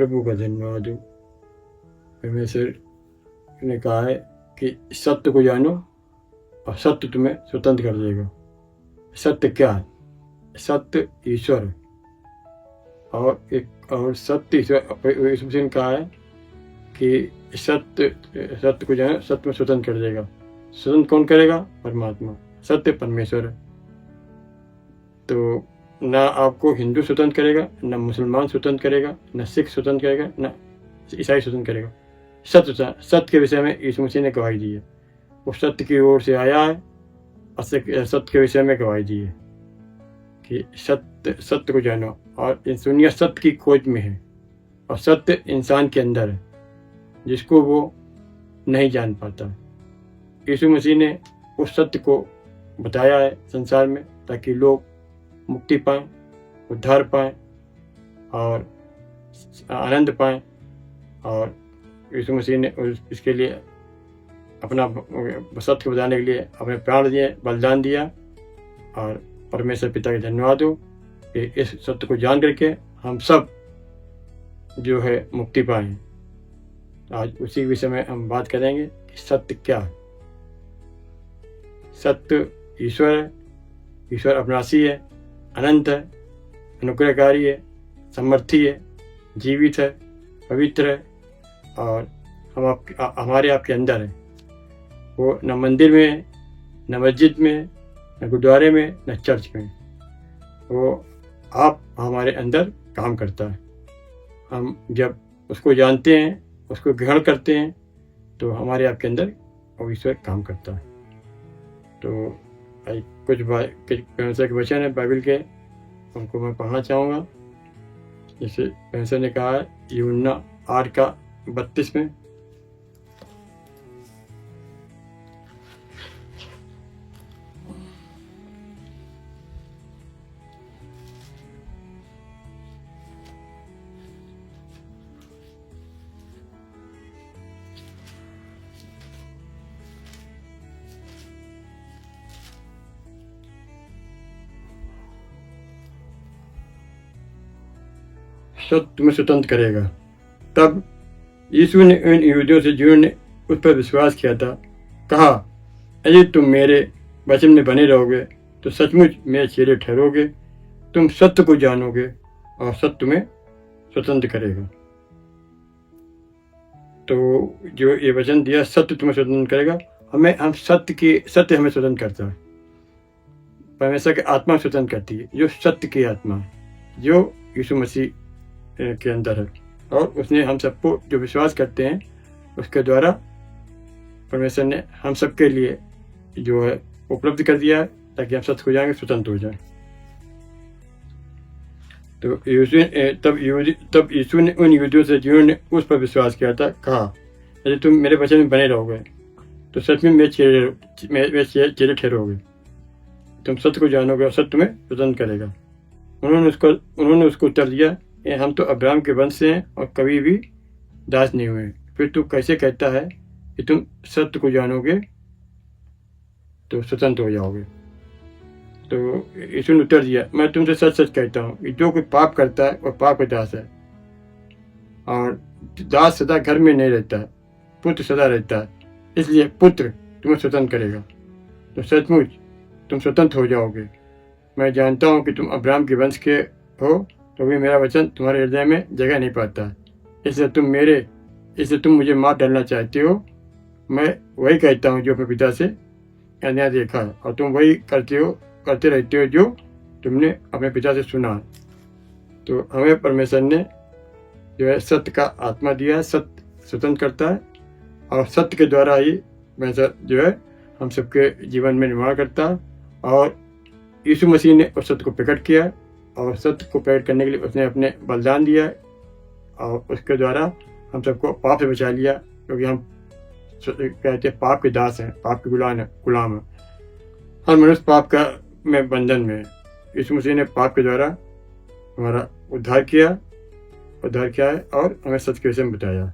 प्रभु का धन्यवाद हो। परमेश्वर ने कहा है कि सत्य को जानो और सत्य तुम्हें स्वतंत्र कर देगा। सत्य क्या है? सत्य ईश्वर है और सत्य ईश्वर। यीशु मसीह ने कहा है कि सत्य को जानो, सत्य में स्वतंत्र कर देगा। स्वतंत्र कौन करेगा? परमात्मा। सत्य परमेश्वर है। तो ना आपको हिंदू स्वतंत्र करेगा, ना मुसलमान स्वतंत्र करेगा, ना सिख स्वतंत्र करेगा, ना ईसाई स्वतंत्र करेगा। सत्य के विषय में यीशु मसीह ने गवाही दी है। वो सत्य की ओर से आया है और सत्य के विषय में गवाही दी है कि सत्य को जानो। और इस दुनिया सत्य की खोज में है और सत्य इंसान के अंदर है जिसको वो नहीं जान पाता। यीशु मसीह ने उस सत्य को बताया है संसार में ताकि लोग मुक्ति पाएं, उद्धार पाएं और आनंद पाएं। और यीशु मसीह ने इसके लिए अपना सत्य को बताने के लिए अपने प्राण दिए, बलिदान दिया। और परमेश्वर पिता का धन्यवाद हो कि इस सत्य को जान करके हम सब जो है मुक्ति पाएं। आज उसी विषय में हम बात करेंगे कि सत्य क्या है। सत्य ईश्वर है। ईश्वर अविनाशी है, अनंत है, अनुग्रहकारी है, समर्थी है, जीवित है, पवित्र है और हमारे आपके अंदर है। वो न मंदिर में, न मस्जिद में, न गुरुद्वारे में, न चर्च में। वो आप हमारे अंदर काम करता है। हम जब उसको जानते हैं, उसको ग्रहण करते हैं, तो हमारे आपके अंदर वो ईश्वर काम करता है। तो कुछ परमेश्वर के वचन है बाइबल के, उनको मैं पढ़ना चाहूँगा। जैसे परमेश्वर ने कहा है यूहन्ना 8:32 में, सत्य तुम्हें स्वतंत्र करेगा। तब यीशु ने उन यहूदियों से जिन्होंने उस पर विश्वास किया था कहा, यदि तुम मेरे वचन में बने रहोगे तो सचमुच मेरे चेले ठहरोगे। तुम सत्य को जानोगे और सत्य तुम्हें स्वतंत्र करेगा। तो जो ये वचन दिया, सत्य तुम्हें स्वतंत्र करेगा, सत्य हमें स्वतंत्र करता है। परमेश्वर की आत्मा स्वतंत्र करती है, जो सत्य की आत्मा है, जो यीशु मसीह के अंदर है। और उसने हम सबको जो विश्वास करते हैं उसके द्वारा परमेश्वर ने हम सबके लिए जो है उपलब्ध कर दिया है ताकि हम सत्य हो जाएंगे, स्वतंत्र हो जाए। तो तब यीशु ने उन यहूदियों से जिन्होंने उस पर विश्वास किया था कहा, यदि तुम मेरे वचन में बने रहोगे तो सच में मेरे चेले ठहरोगे। तुम सत्य को जानोगे और सत्य तुम्हें स्वतंत्र करेगा। उन्होंने उसको उत्तर दिया, हम तो अब्राहम के वंश से हैं और कभी भी दास नहीं हुए। फिर तू कैसे कहता है कि तुम सत्य को जानोगे तो स्वतंत्र हो जाओगे? तो यीशु ने उत्तर दिया, मैं तुमसे सच सच कहता हूँ कि जो कोई पाप करता है वह पाप का दास है। और दास सदा घर में नहीं रहता है, पुत्र सदा रहता है। इसलिए पुत्र तुम्हें स्वतंत्र करेगा। तो सचमुच तुम स्वतंत्र हो जाओगे। मैं जानता हूँ कि तुम अब्राहम के वंश के हो, तो भी मेरा वचन तुम्हारे हृदय में जगह नहीं पाता है। इसलिए तुम मुझे मार डालना चाहते हो। मैं वही कहता हूँ जो अपने पिता से अन्याय देखा है, और तुम वही करते रहते हो जो तुमने अपने पिता से सुना है। तो हमें परमेश्वर ने जो है सत्य का आत्मा दिया है। सत्य स्वतंत्र करता है और सत्य के द्वारा ही परमेश्वर जो है हम सबके जीवन में निर्माण करता है। और यीशु मसीह ने उस सत्य को प्रकट किया और सत्य को प्रकट करने के लिए उसने अपने बलिदान दिया और उसके द्वारा हम सबको पाप से बचा लिया, क्योंकि हम कहते हैं पाप के दास हैं, पाप के गुलाम हैं। हर मनुष्य पाप का में बंधन में है। यीशु मसीह ने पाप के द्वारा हमारा उद्धार किया है और हमें सत्य के विषय में बताया।